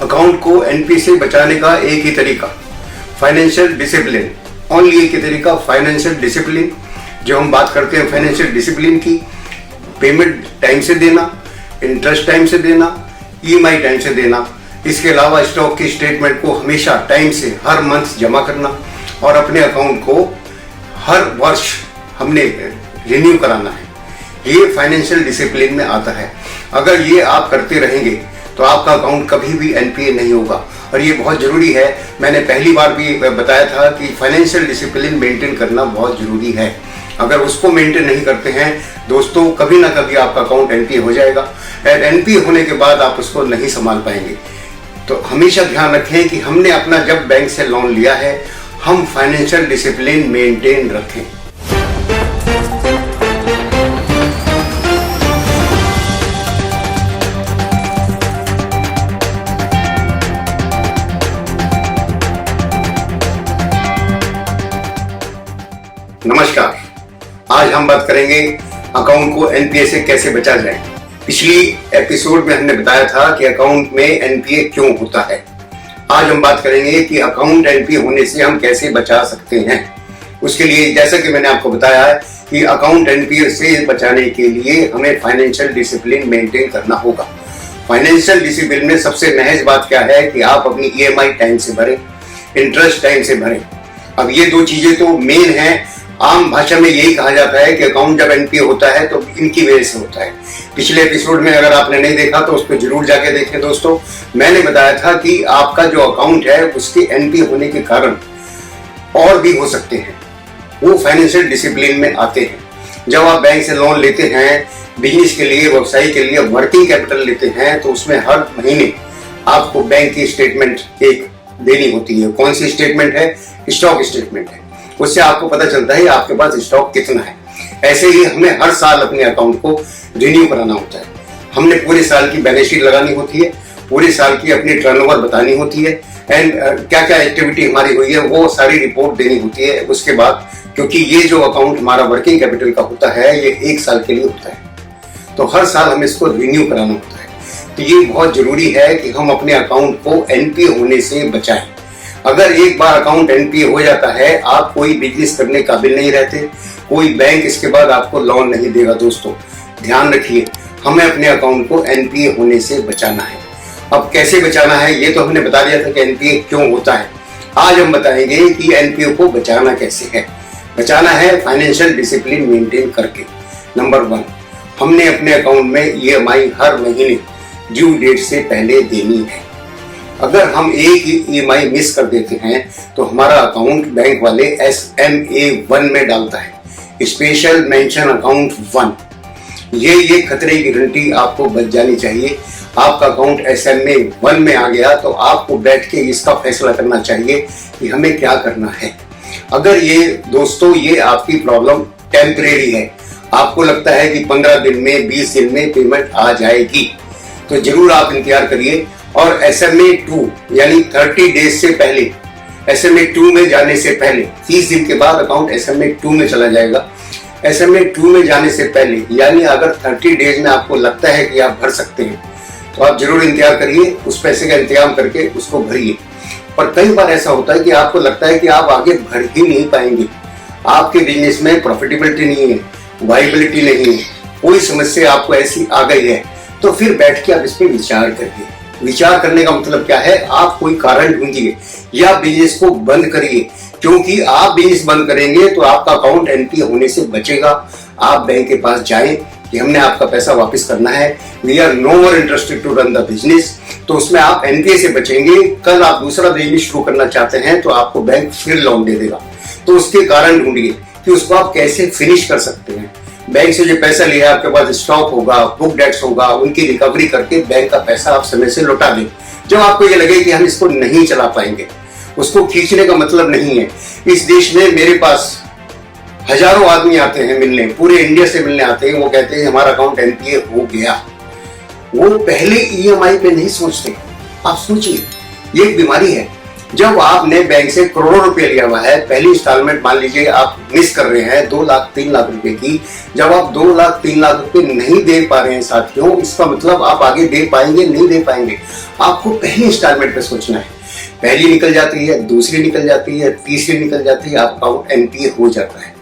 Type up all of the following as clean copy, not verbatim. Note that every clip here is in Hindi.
अकाउंट को एनपीए से बचाने का एक ही तरीका, फाइनेंशियल डिसिप्लिन। ओनली एक ही तरीका, फाइनेंशियल डिसिप्लिन। जो हम बात करते हैं फाइनेंशियल डिसिप्लिन की, पेमेंट टाइम से देना, इंटरेस्ट टाइम से देना, ईएमआई टाइम से देना। इसके अलावा स्टॉक की स्टेटमेंट को हमेशा टाइम से हर मंथ जमा करना और अपने अकाउंट को हर वर्ष हमने रिन्यू कराना है। ये फाइनेंशियल डिसिप्लिन में आता है। अगर ये आप करते रहेंगे तो आपका अकाउंट कभी भी एनपीए नहीं होगा। और ये बहुत जरूरी है। मैंने पहली बार भी बताया था कि फाइनेंशियल डिसिप्लिन मेंटेन करना बहुत जरूरी है। अगर उसको मेंटेन नहीं करते हैं दोस्तों, कभी ना कभी आपका अकाउंट एनपीए हो जाएगा और एनपीए होने के बाद आप उसको नहीं संभाल पाएंगे। तो हमेशा ध्यान रखें कि हमने अपना जब बैंक से लोन लिया है, हम फाइनेंशियल डिसिप्लिन मेंटेन रखें। नमस्कार, आज हम बात करेंगे अकाउंट को एनपीए से कैसे बचा जाए। पिछली एपिसोड में हमने बताया था कि अकाउंट में एनपीए क्यों होता है। आज हम बात करेंगे कि अकाउंट एनपीए होने से हम कैसे बचा सकते हैं। उसके लिए जैसा कि मैंने आपको बताया है कि अकाउंट एनपीए से बचाने के लिए हमें फाइनेंशियल डिसिप्लिन मेंटेन करना होगा। फाइनेंशियल डिसिप्लिन में सबसे महज बात क्या है कि आप अपनी ईएमआई टाइम से भरें, इंटरेस्ट टाइम से भरें। अब ये दो चीजें तो मेन हैं। आम भाषा में यही कहा जाता है कि अकाउंट जब एनपीए होता है तो इनकी वजह से होता है। पिछले एपिसोड में अगर आपने नहीं देखा तो उस पर जरूर जाके देखें दोस्तों। मैंने बताया था कि आपका जो अकाउंट है उसके एनपीए होने के कारण और भी हो सकते हैं, वो फाइनेंशियल डिसिप्लिन में आते हैं। जब आप बैंक से लोन लेते हैं, बिजनेस के लिए, व्यवसाय के लिए वर्किंग कैपिटल लेते हैं, तो उसमें हर महीने आपको बैंक की स्टेटमेंट एक देनी होती है। कौन सी स्टेटमेंट है? स्टॉक स्टेटमेंट है। उससे आपको पता चलता है आपके पास स्टॉक कितना है। ऐसे ही हमें हर साल अपने अकाउंट को रिन्यू कराना होता है। हमने पूरे साल की बैलेंस शीट लगानी होती है, पूरे साल की अपनी टर्नओवर बतानी होती है एंड क्या क्या एक्टिविटी हमारी हुई है वो सारी रिपोर्ट देनी होती है। उसके बाद, क्योंकि ये जो अकाउंट हमारा वर्किंग कैपिटल का होता है ये एक साल के लिए होता है, तो हर साल हमें इसको रिन्यू कराना होता है। तो ये बहुत जरूरी है कि हम अपने अकाउंट को एनपीए होने से बचाएं। अगर एक बार अकाउंट एनपीए हो जाता है, आप कोई बिजनेस करने काबिल नहीं रहते, कोई बैंक इसके बाद आपको लोन नहीं देगा। दोस्तों ध्यान रखिए, हमें अपने अकाउंट को एनपीए होने से बचाना है। अब कैसे बचाना है ये तो हमने बता दिया था कि एनपीए क्यों होता है। आज हम बताएंगे कि एनपीए को बचाना कैसे है। बचाना है फाइनेंशियल डिसिप्लिन मेंटेन करके। नंबर 1, हमने अपने अकाउंट में ईएमआई हर महीने ड्यू डेट से पहले देनी है। अगर हम एक ही ईएमआई मिस कर देते हैं तो हमारा अकाउंट बैंक वाले SMA1 में डालता है, स्पेशल मेंशन अकाउंट 1। ये खतरे की घंटी आपको बच जानी चाहिए। आपका अकाउंट SMA1 में आ गया तो आपको बैठ के इसका फैसला करना चाहिए कि हमें क्या करना है। अगर ये दोस्तों ये आपकी प्रॉब्लम टेम्परेरी है, आपको लगता है कि 15 दिन में, 20 दिन में पेमेंट आ जाएगी, तो जरूर आप इंतजार करिए। और SMA2 यानी 30 डेज से पहले, SMA2 में जाने से पहले, 30 दिन के बाद अकाउंट SMA2 में चला जाएगा। SMA2 में जाने से पहले यानी अगर 30 डेज में आपको लगता है कि आप भर सकते हैं तो आप जरूर इंतजार करिए, उस पैसे का इंतजाम करके उसको भरिए। पर कई बार ऐसा होता है कि आपको लगता है कि आप आगे भर ही नहीं पाएंगे, आपके बिजनेस में प्रॉफिटेबिलिटी नहीं है, वाइबिलिटी नहीं है, कोई समस्या आपको ऐसी आ गई है, तो फिर बैठ के आप इस पर विचार करिए। विचार करने का मतलब क्या है? आप कोई कारण ढूंढिए या बिजनेस को बंद करिए, क्योंकि आप बिजनेस बंद करेंगे तो आपका अकाउंट एनपीए होने से बचेगा। आप बैंक के पास जाएं कि हमने आपका पैसा वापस करना है, we are no more interested to run the business, तो उसमें आप एनपीए से बचेंगे। कल आप दूसरा बिजनेस शुरू करना चाहते हैं तो आपको बैंक फिर लोन दे देगा। तो उसके कारण ढूंढिए कि उसको आप कैसे फिनिश कर सकते हैं। बैंक से जो पैसा लिया आपके पास स्टॉक होगा, बुक डेट्स होगा, उनकी रिकवरी करके बैंक का पैसा आप समय से लौटा दें। जब आपको ये लगे कि हम इसको नहीं चला पाएंगे, उसको खींचने का मतलब नहीं है। इस देश में मेरे पास हजारों आदमी आते हैं मिलने, पूरे इंडिया से मिलने आते हैं, वो कहते हैं हमारा अकाउंट एनपीए हो गया। वो पहले ईएमआई पे नहीं सोचते। आप सोचिए, ये एक बीमारी है। जब आपने बैंक से करोड़ों रुपए लिया हुआ है, पहली इंस्टॉलमेंट मान लीजिए आप मिस कर रहे हैं 2 लाख 3 लाख रुपए की, जब आप 2 लाख 3 लाख रुपए नहीं दे पा रहे हैं साथियों, इसका मतलब आप आगे दे पाएंगे नहीं दे पाएंगे। आपको पहली इंस्टॉलमेंट पे सोचना है। पहली निकल जाती है, दूसरी निकल जाती है, तीसरी निकल जाती है, आपका एनपीए हो जाता है।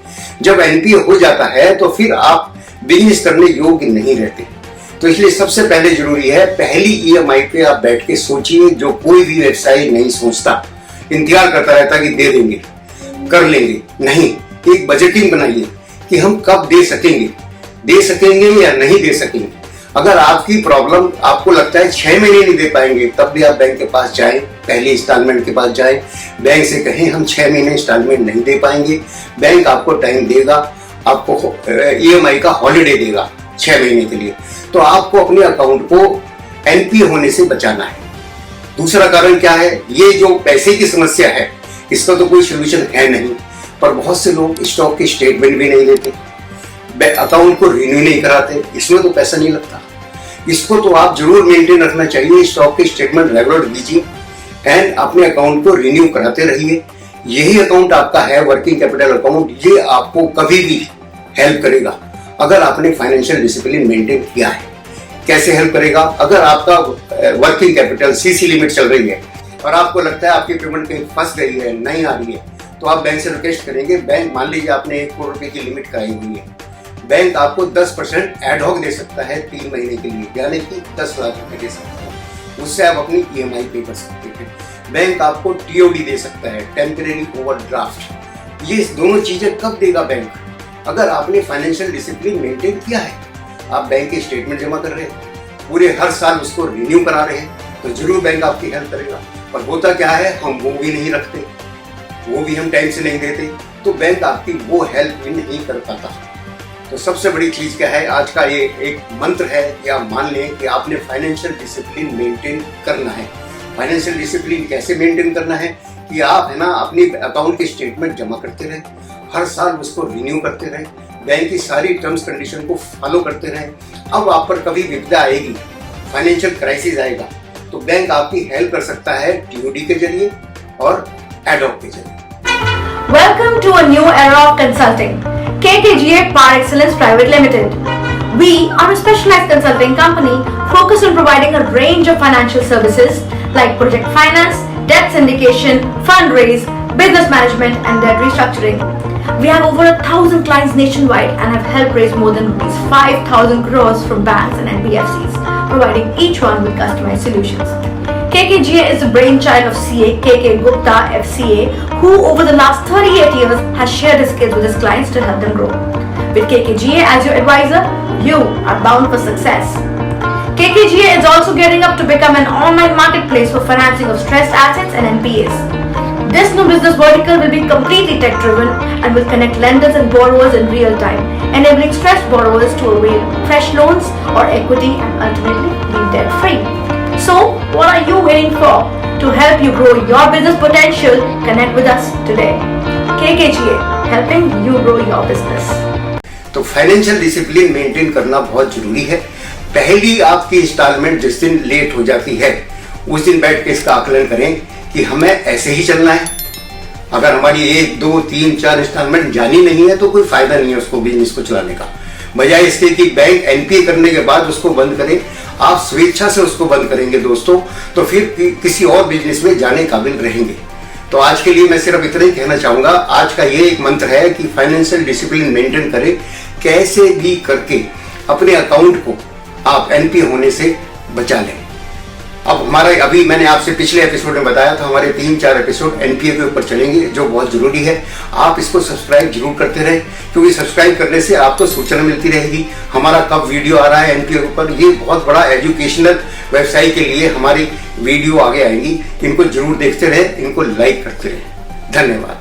जब एनपीए हो जाता है तो फिर आप बिजनेस करने योग्य नहीं रहते। तो इसलिए सबसे पहले जरूरी है पहली ईएमआई पे आप बैठ के सोचिए, जो कोई भी व्यवसायी नहीं सोचता, इंतजार करता रहता कि दे देंगे कर लेंगे। नहीं, एक बजटिंग बनाइए कि हम कब दे सकेंगे या नहीं दे सकेंगे। अगर आपकी प्रॉब्लम आपको लगता है 6 महीने नहीं दे पाएंगे, तब भी आप बैंक के पास जाएं, पहली इंस्टॉलमेंट के पास जाएं, बैंक से कहें हम 6 महीने इंस्टॉलमेंट नहीं दे पाएंगे। बैंक आपको टाइम देगा, आपको ईएमआई का हॉलिडे देगा 6 महीने के लिए। तो आपको अपने अकाउंट को एनपीए होने से बचाना है। दूसरा कारण क्या है? ये जो पैसे की समस्या है, इसका तो कोई सोल्यूशन है नहीं, पर बहुत से लोग स्टॉक के स्टेटमेंट भी नहीं लेते, अकाउंट को रिन्यू नहीं कराते, इसमें तो पैसा नहीं लगता। इसको तो आप जरूर मेंटेन रखना चाहिए। स्टॉक के स्टेटमेंट रेगुलर दीजिए एंड अपने अकाउंट को रिन्यू कराते रहिए। यही अकाउंट आपका है वर्किंग कैपिटल अकाउंट, ये आपको कभी भी हेल्प करेगा अगर आपने फाइनेंशियल डिसिप्लिन मेंटेन किया है। कैसे हेल्प करेगा? अगर आपका वर्किंग कैपिटल सीसी लिमिट चल रही है और आपको लगता है आपकी पेमेंट कहीं फंस गई है, नहीं आ रही है, तो आप बैंक से रिक्वेस्ट करेंगे। बैंक, मान लीजिए आपने 1 करोड़ रुपए की लिमिट कराई हुई है, बैंक आपको 10% एडहॉक दे सकता है 3 महीने के लिए, यानी कि 10 लाख रुपए दे सकता है। उससे आप अपनी ईएमआई पे कर सकते हैं। बैंक आपको टीओडी दे सकता है, टेम्परेरी ओवरड्राफ्ट। ये दोनों चीजें कब देगा बैंक? अगर आपने फाइनेंशियल डिसिप्लिन मेंटेन किया है, आप बैंक के स्टेटमेंट जमा कर रहे हैं, पूरे हर साल उसको रिन्यू करा रहे हैं, तो जरूर बैंक आपकी हेल्प करेगा। पर होता क्या है, हम वो भी नहीं रखते, वो भी हम टाइम से नहीं देते, तो बैंक आपकी वो हेल्प भी नहीं कर पाता। तो सबसे बड़ी चीज क्या है, आज का ये एक मंत्र है कि आप मान लें कि आपने फाइनेंशियल डिसिप्लिन मेंटेन करना है। फाइनेंशियल डिसिप्लिन कैसे मेंटेन करना है कि आप है ना अपनी अकाउंट के स्टेटमेंट जमा करते रहे, हर साल उसको रिन्यू करते रहे, बैंक की सारी टर्म्स कंडीशन को फॉलो करते रहे। अब आप पर कभी विपदा आएगी, फाइनेंशियल क्राइसिस आएगा, तो बैंक आपकी हेल्प कर सकता है टीओडी के जरिए और एडहॉक के जरिए। Welcome to a new era of consulting. KKGA Par Excellence Private Limited. We are a specialized consulting company focused on providing a range of financial services like project finance, debt syndication, fundraise, business management and debt restructuring. We have over 1,000 clients nationwide and have helped raise more than rupees 5,000 crores from banks and NBFCs, providing each one with customized solutions. KKGA is the brainchild of CA KK Gupta FCA, who over the last 38 years has shared his skills with his clients to help them grow. With KKGA as your advisor, you are bound for success. KKGA is also gearing up to become an online marketplace for financing of stressed assets and NPAs. This new business vertical will be completely tech-driven and will connect lenders and borrowers in real time, enabling stressed borrowers to avail fresh loans or equity and ultimately be debt-free. So, what are you waiting for? To help you grow your business potential, connect with us today. KKGA, helping you grow your business. तो फाइनेंशियल डिसिप्लिन मेंटेन करना बहुत जरूरी है। पहली आपकी इंस्टॉलमेंट जिस दिन लेट हो जाती है, उस दिन बैठ के इसका आकलन करें कि हमें ऐसे ही चलना है। अगर हमारी 1, 2, 3, 4 इंस्टॉलमेंट जानी नहीं है तो कोई फायदा नहीं है उसको बिजनेस को चलाने का। बजाय इसके कि बैंक एनपीए करने के बाद उसको बंद करें, आप स्वेच्छा से उसको बंद करेंगे दोस्तों, तो फिर किसी और बिजनेस में जाने काबिल रहेंगे। तो आज के लिए मैं सिर्फ इतना ही कहना चाहूंगा। आज का ये एक मंत्र है कि फाइनेंशियल डिसिप्लिन मेंटेन करें, कैसे भी करके अपने अकाउंट को आप एनपीए होने से बचा लें। अब हमारा अभी मैंने आपसे पिछले एपिसोड में बताया था, हमारे 3-4 एपिसोड एनपीए के ऊपर चलेंगे, जो बहुत जरूरी है। आप इसको सब्सक्राइब जरूर करते रहें, क्योंकि सब्सक्राइब करने से आपको सूचना मिलती रहेगी हमारा कब वीडियो आ रहा है एनपीए के ऊपर। ये बहुत बड़ा एजुकेशनल व्यवसाय के लिए हमारी वीडियो आगे आएंगी। इनको जरूर देखते रहें, इनको लाइक करते रहें। धन्यवाद।